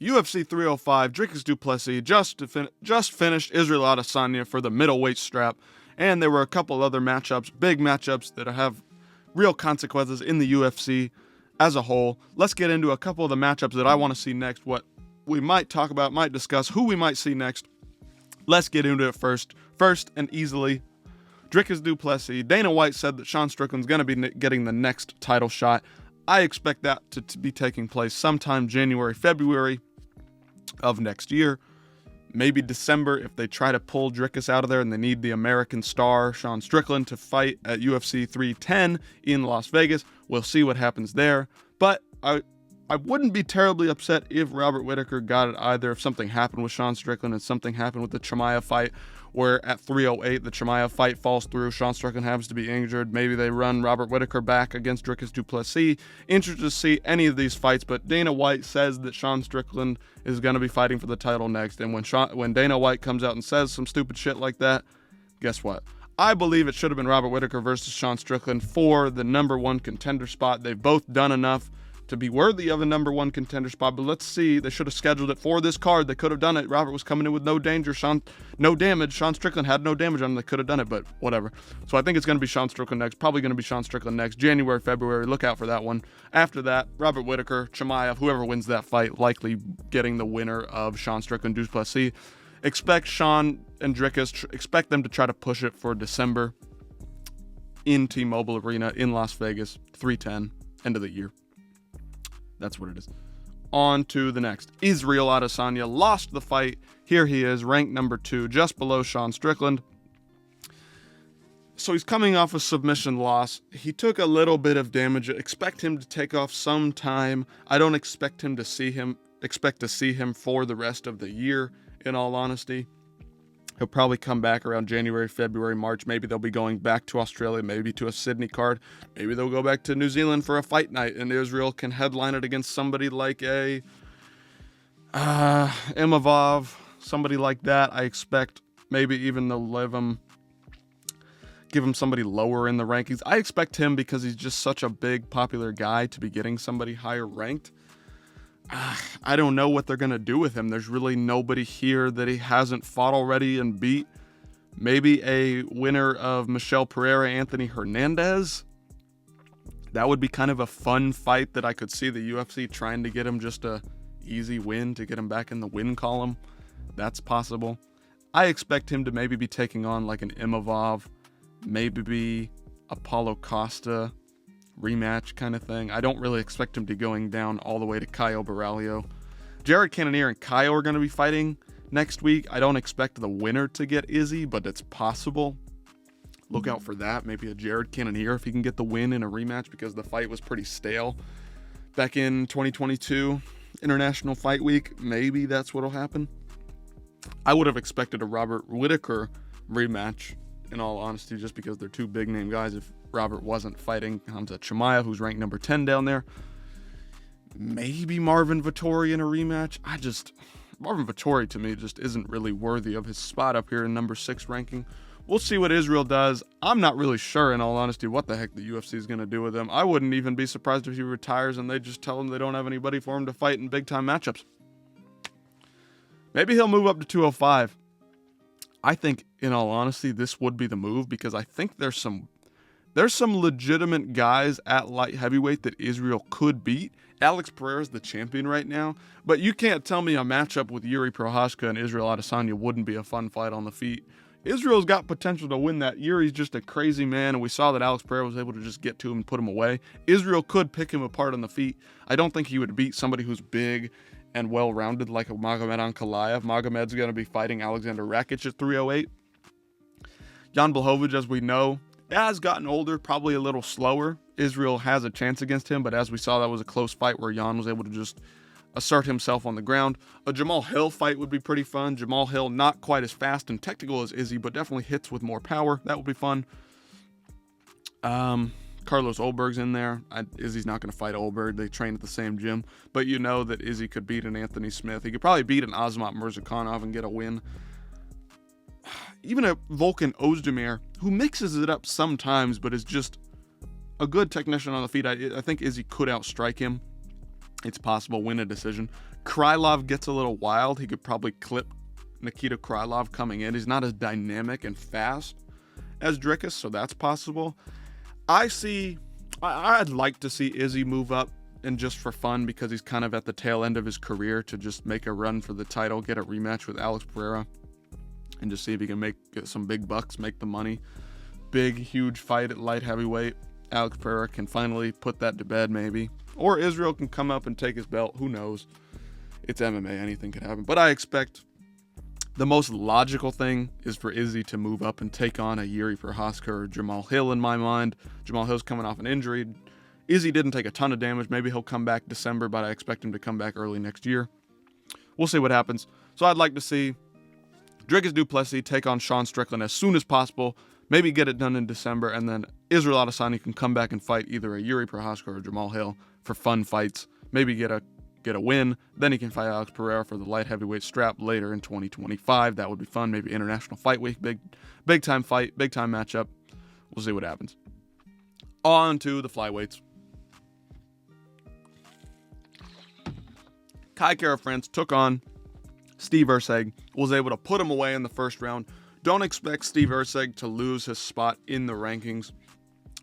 UFC 305, Dricus du Plessis just finished Israel Adesanya for the middleweight strap, and there were a couple other matchups, big matchups that have real consequences in the UFC as a whole. Let's get into a couple of the matchups that I want to see next, what we might talk about, might discuss, who we might see next. Let's get into it first. First and easily, Dricus du Plessis. Dana White said that Sean Strickland's going to be getting the next title shot. I expect that to be taking place sometime January, February of next year. Maybe December if they try to pull Dricus out of there and they need the American star, Sean Strickland, to fight at UFC 310 in Las Vegas. We'll see what happens there. But I wouldn't be terribly upset if Robert Whittaker got it either, if something happened with Sean Strickland and something happened with the Chimaev fight, where at 308 the Chimaev fight falls through, Sean Strickland happens to be injured. Maybe they run Robert Whittaker back against Dricus du Plessis. Interested to see any of these fights, but Dana White says that Sean Strickland is going to be fighting for the title next. And when Dana White comes out and says some stupid shit like that, guess what? I believe it should have been Robert Whittaker versus Sean Strickland for the number one contender spot. They've both done enough to be worthy of a number one contender spot, but let's see. They should have scheduled it for this card. They could have done it. Robert was coming in with no danger. No damage. Sean Strickland had no damage on him. They could have done it, but whatever. So I think it's going to be Sean Strickland next. Probably going to be Sean Strickland next. January, February. Look out for that one. After that, Robert Whittaker, Chimaev, whoever wins that fight, likely getting the winner of Sean Strickland, du Plessis. Expect Sean and Dricus, expect them to try to push it for December in T-Mobile Arena in Las Vegas, 310, end of the year. That's what it is. On to the next. Israel Adesanya lost the fight. Here he is, ranked number 2, just below Sean Strickland. So he's coming off a submission loss. He took a little bit of damage. Expect him to take off some time. I don't expect to see him for the rest of the year, in all honesty. He'll probably come back around January, February, March. Maybe they'll be going back to Australia, maybe to a Sydney card. Maybe they'll go back to New Zealand for a fight night, and Israel can headline it against somebody like a Imavov, somebody like that. I expect maybe even they'll give him somebody lower in the rankings. I expect him, because he's just such a big, popular guy, to be getting somebody higher ranked. I don't know what they're going to do with him. There's really nobody here that he hasn't fought already and beat. Maybe a winner of Michel Pereira, Anthony Hernandez. That would be kind of a fun fight that I could see the UFC trying to get him just a easy win to get him back in the win column. That's possible. I expect him to maybe be taking on like an Imavov, maybe be Apollo Costa rematch kind of thing. I don't really expect him to going down all the way to Caio Borralho. Jared Cannonier and Caio are going to be fighting next week. I don't expect the winner to get Izzy, but it's possible. Look out for that. Maybe a Jared Cannonier if he can get the win in a rematch, because the fight was pretty stale back in 2022 International Fight Week. Maybe that's what'll happen. I would have expected a Robert Whittaker rematch, in all honesty, just because they're two big name guys. If Robert wasn't fighting Hamza Chimaev, who's ranked number 10 down there. Maybe Marvin Vettori in a rematch. Marvin Vettori to me just isn't really worthy of his spot up here in number 6 ranking. We'll see what Israel does. I'm not really sure, in all honesty, what the heck the UFC is going to do with him. I wouldn't even be surprised if he retires and they just tell him they don't have anybody for him to fight in big time matchups. Maybe he'll move up to 205. I think, in all honesty, this would be the move, because I think there's some legitimate guys at light heavyweight that Israel could beat. Alex Pereira's the champion right now, but you can't tell me a matchup with Yuri Prochazka and Israel Adesanya wouldn't be a fun fight on the feet. Israel's got potential to win that. Yuri's just a crazy man, and we saw that Alex Pereira was able to just get to him and put him away. Israel could pick him apart on the feet. I don't think he would beat somebody who's big and well-rounded like a Magomed Ankalaev. Magomed's going to be fighting Alexander Rakic at 308. Jan Blachowicz, as we know, has gotten older, probably a little slower. Israel has a chance against him, but as we saw, that was a close fight where Jan was able to just assert himself on the ground. A Jamal Hill fight would be pretty fun. Jamal Hill, not quite as fast and technical as Izzy, but definitely hits with more power. That would be fun. Carlos Olberg's in there. Izzy's not going to fight Olberg. They train at the same gym. But you know that Izzy could beat an Anthony Smith. He could probably beat an Azamat Murzakanov and get a win. Even a Volkan Ozdemir, who mixes it up sometimes, but is just a good technician on the feet. I think Izzy could outstrike him. It's possible, win a decision. Krylov gets a little wild, he could probably clip Nikita Krylov coming in. He's not as dynamic and fast as Dricus, so that's possible. I'd like to see Izzy move up, and just for fun, because he's kind of at the tail end of his career, to just make a run for the title, get a rematch with Alex Pereira, and just see if he can get some big bucks, make the money. Big, huge fight at light heavyweight. Alex Pereira can finally put that to bed, maybe. Or Israel can come up and take his belt. Who knows? It's MMA. Anything could happen. But I expect the most logical thing is for Izzy to move up and take on a Yuri Prochazka or Jamal Hill in my mind. Jamal Hill's coming off an injury. Izzy didn't take a ton of damage. Maybe he'll come back December, but I expect him to come back early next year. We'll see what happens. So I'd like to see Dricus du Plessis take on Sean Strickland as soon as possible. Maybe get it done in December, and then Israel Adesanya can come back and fight either a Yuri Prochazka or Jamal Hill for fun fights. Maybe get a win. Then he can fight Alex Pereira for the light heavyweight strap later in 2025. That would be fun. Maybe International Fight Week. Big time fight. Big time matchup. We'll see what happens. On to the flyweights. Kai Kara-France took on Steve Erceg, was able to put him away in the first round. Don't expect Steve Erceg to lose his spot in the rankings,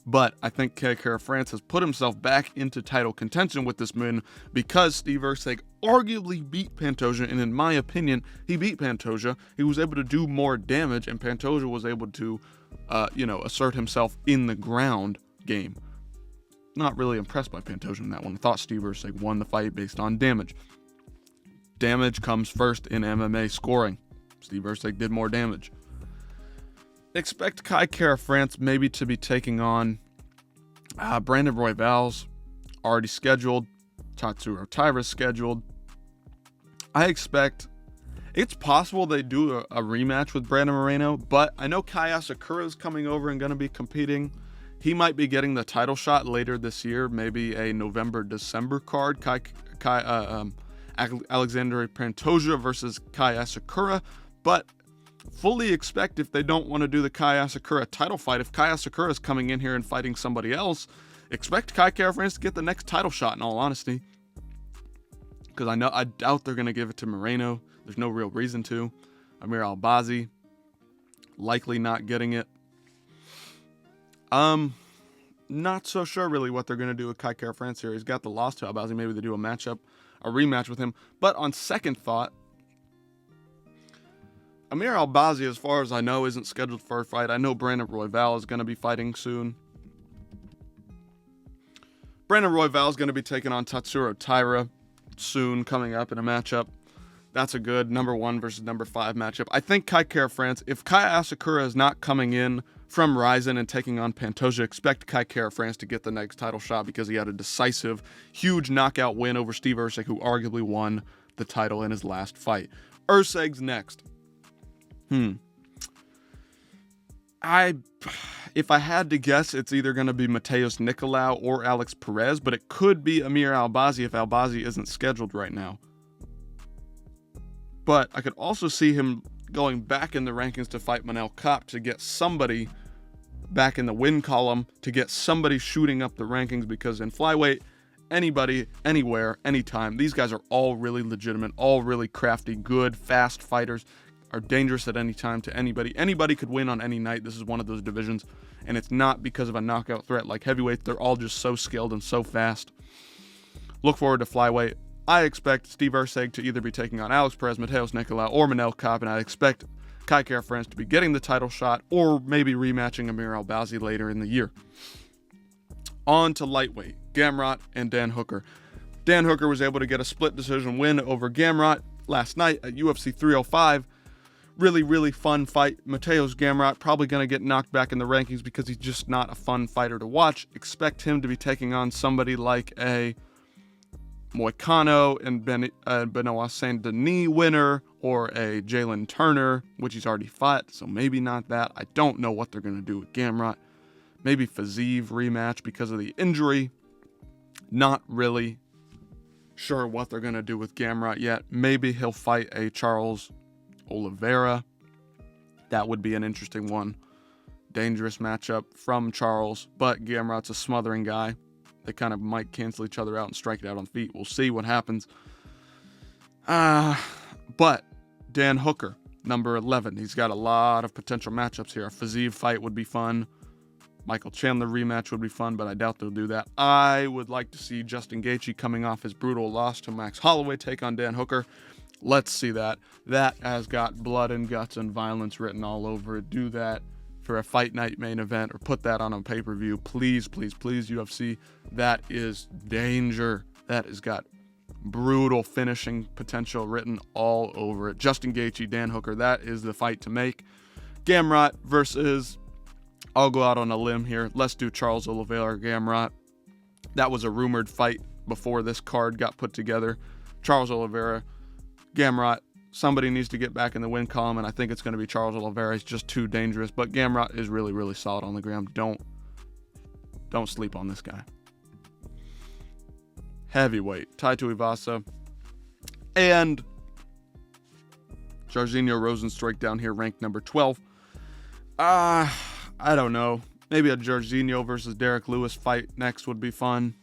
but I think Kai Kara-France has put himself back into title contention with this win because Steve Erceg arguably beat Pantoja, and in my opinion, he beat Pantoja. He was able to do more damage, and Pantoja was able to, assert himself in the ground game. Not really impressed by Pantoja in that one. I thought Steve Erceg won the fight based on damage. Damage comes first in MMA scoring. Steve Erceg did more damage. Expect Kai Kara-France maybe to be taking on Brandon Royval's already scheduled. Tatsuro Taira's scheduled. I expect it's possible they do a rematch with Brandon Moreno, but I know Kai Asakura is coming over and going to be competing. He might be getting the title shot later this year, maybe a November-December card. Alexander Pantoja versus Kai Asakura, but fully expect if they don't want to do the Kai Asakura title fight, if Kai Asakura is coming in here and fighting somebody else, expect Kai Kara-France to get the next title shot, in all honesty. Because I doubt they're going to give it to Moreno. There's no real reason to. Amir Albazi, likely not getting it. Not so sure really what they're going to do with Kai Kara-France here. He's got the loss to Albazi. Maybe they do a rematch with him. But on second thought, Amir Albazi, as far as I know, isn't scheduled for a fight. I know Brandon Royval is going to be fighting soon. Brandon Royval is going to be taking on Tatsuro Taira soon, coming up in a matchup. That's a good number 1 versus number 5 matchup. I think Kai Kara-France, if Kai Asakura is not coming in from Ryzen and taking on Pantoja, expect Kai Kara-France to get the next title shot because he had a decisive, huge knockout win over Steve Erceg, who arguably won the title in his last fight. Erceg's next. If I had to guess, it's either going to be Mateus Nicolau or Alex Perez, but it could be Amir Albazi if Albazi isn't scheduled right now. But I could also see him going back in the rankings to fight Manel Kape to get somebody back in the win column, to get somebody shooting up the rankings, because in flyweight, anybody, anywhere, anytime, these guys are all really legitimate, all really crafty, good, fast fighters, are dangerous at any time to anybody. Anybody could win on any night. This is one of those divisions, and it's not because of a knockout threat like heavyweight. They're all just so skilled and so fast. Look forward to flyweight. I expect Steve Erceg to either be taking on Alex Perez, Mateus Nicolau, or Manel Kape, and I expect Kai Kara-France to be getting the title shot or maybe rematching Amir Albazi later in the year. On to lightweight, Gamrot and Dan Hooker. Dan Hooker was able to get a split decision win over Gamrot last night at UFC 305. Really, really fun fight. Mateus Gamrot probably going to get knocked back in the rankings because he's just not a fun fighter to watch. Expect him to be taking on somebody like a Moicano and Benoit Saint-Denis winner, or a Jalen Turner, which he's already fought, so maybe not that. I don't know what they're going to do with Gamrot. Maybe Fiziev rematch because of the injury. Not really sure what they're going to do with Gamrot yet. Maybe he'll fight a Charles Oliveira. That would be an interesting one. Dangerous matchup from Charles, but Gamrot's a smothering guy. They kind of might cancel each other out and strike it out on feet. We'll see what happens. But Dan Hooker, number 11, he's got a lot of potential matchups here. A Fiziev fight would be fun. Michael Chandler rematch would be fun, but I doubt they'll do that. I would like to see Justin Gaethje coming off his brutal loss to Max Holloway take on Dan Hooker. Let's see that. That has got blood and guts and violence written all over it. Do that for a fight night main event or put that on a pay-per-view. Please, please, please, UFC. That is danger. That has got brutal finishing potential written all over it. Justin Gaethje, Dan Hooker, that is the fight to make. Gamrot versus... I'll go out on a limb here. Let's do Charles Oliveira Gamrot. That was a rumored fight before this card got put together. Charles Oliveira, Gamrot. Somebody needs to get back in the win column, and I think it's going to be Charles Oliveira. He's just too dangerous. But Gamrot is really, really solid on the ground. Don't sleep on this guy. Heavyweight, Tai Tuivasa and Jairzinho Rozenstruik down here, ranked number 12. I don't know. Maybe a Jairzinho versus Derek Lewis fight next would be fun.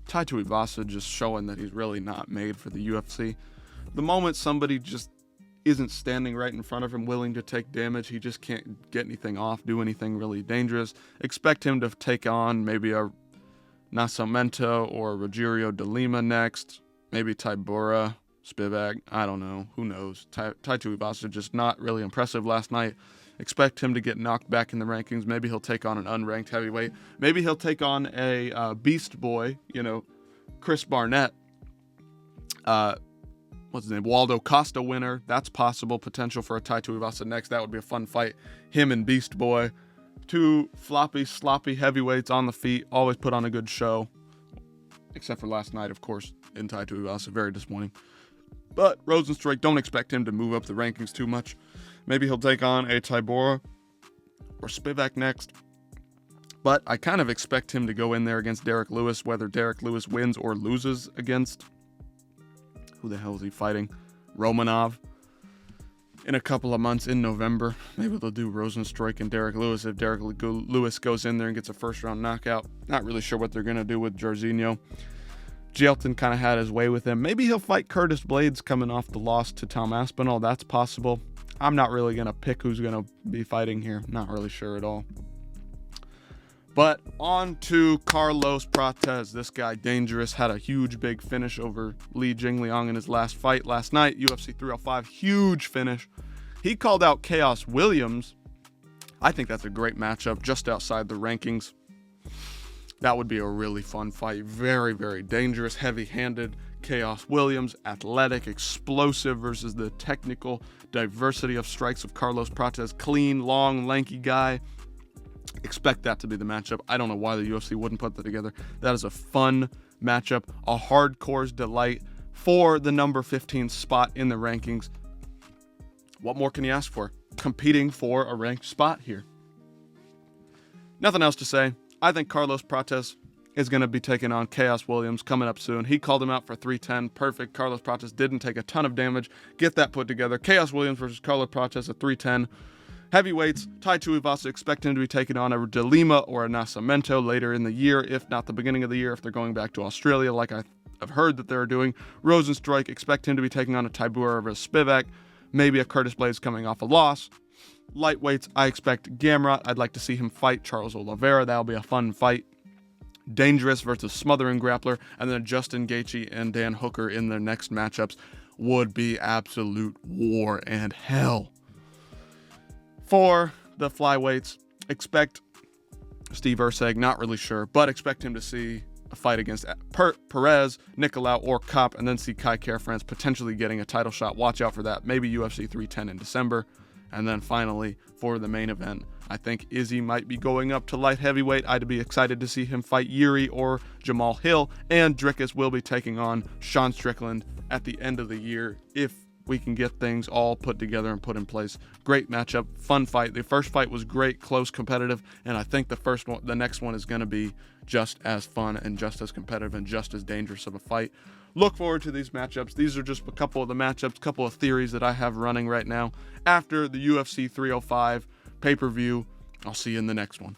Tai Tuivasa just showing that he's really not made for the UFC. The moment somebody just isn't standing right in front of him willing to take damage, he just can't get anything off, do anything really dangerous. Expect him to take on maybe a Nascimento or Rogerio de Lima next. Maybe Tybura, Spivak. I don't know. Who knows? Tai Tuivasa just not really impressive last night. Expect him to get knocked back in the rankings. Maybe he'll take on an unranked heavyweight. Maybe he'll take on a beast boy, Chris Barnett. What's his name? Waldo Costa winner. That's possible. Potential for a Tai Tuivasa next. That would be a fun fight. Him and Beast Boy. Two floppy, sloppy heavyweights on the feet. Always put on a good show. Except for last night, of course, in Tai Tuivasa. Very disappointing. But Rozenstruik, don't expect him to move up the rankings too much. Maybe he'll take on a Tybura or Spivak next. But I kind of expect him to go in there against Derek Lewis, whether Derek Lewis wins or loses against... Who the hell is he fighting? Romanov. In a couple of months in November. Maybe they'll do Rozenstruik and Derek Lewis if Derek Lewis goes in there and gets a first-round knockout. Not really sure what they're going to do with Jairzinho. Jailton kind of had his way with him. Maybe he'll fight Curtis Blades coming off the loss to Tom Aspinall. That's possible. I'm not really going to pick who's going to be fighting here. Not really sure at all. But on to Carlos Prates. This guy, dangerous, had a huge big finish over Li Jingliang in his last fight last night. UFC 305, huge finish. He called out Chaos Williams. I think that's a great matchup just outside the rankings. That would be a really fun fight. Very, very dangerous, heavy-handed. Chaos Williams, athletic, explosive versus the technical diversity of strikes of Carlos Prates. Clean, long, lanky guy. Expect that to be the matchup. I don't know why the UFC wouldn't put that together. That is a fun matchup, a hardcore's delight for the number 15 spot in the rankings. What more can you ask for? Competing for a ranked spot here. Nothing else to say. I think Carlos Prates is going to be taking on Chaos Williams coming up soon. He called him out for 310. Perfect. Carlos Prates didn't take a ton of damage. Get that put together. Chaos Williams versus Carlos Prates at 310. Heavyweights, Tai Tuivasa, expect him to be taking on a De Lima or a Nascimento later in the year, if not the beginning of the year, if they're going back to Australia like I've heard that they're doing. Rozenstruik, expect him to be taking on a Tybura versus Spivak, maybe a Curtis Blades coming off a loss. Lightweights, I expect Gamrot. I'd like to see him fight Charles Oliveira. That'll be a fun fight. Dangerous versus smothering grappler, and then Justin Gaethje and Dan Hooker in their next matchups would be absolute war and hell. For the flyweights, expect Steve Erceg, not really sure, but expect him to see a fight against Perez, Nicolau, or Kopp, and then see Kai Kara-France potentially getting a title shot. Watch out for that. Maybe UFC 310 in December. And then finally, for the main event, I think Izzy might be going up to light heavyweight. I'd be excited to see him fight Yuri or Jamal Hill. And Dricus will be taking on Sean Strickland at the end of the year if we can get things all put together and put in place. Great matchup, fun fight. The first fight was great, close, competitive, and I think the next one is going to be just as fun and just as competitive and just as dangerous of a fight. Look forward to these matchups. These are just a couple of the matchups, couple of theories that I have running right now. After the UFC 305 pay-per-view, I'll see you in the next one.